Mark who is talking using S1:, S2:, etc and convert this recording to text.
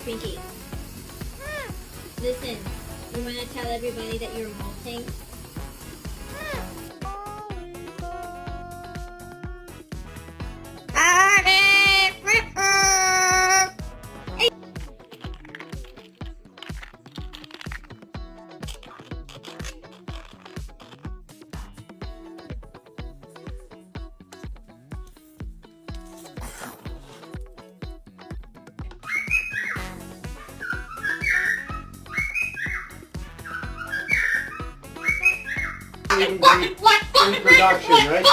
S1: Twinkie, listen. You want to tell everybody that you're molting?
S2: In production, right?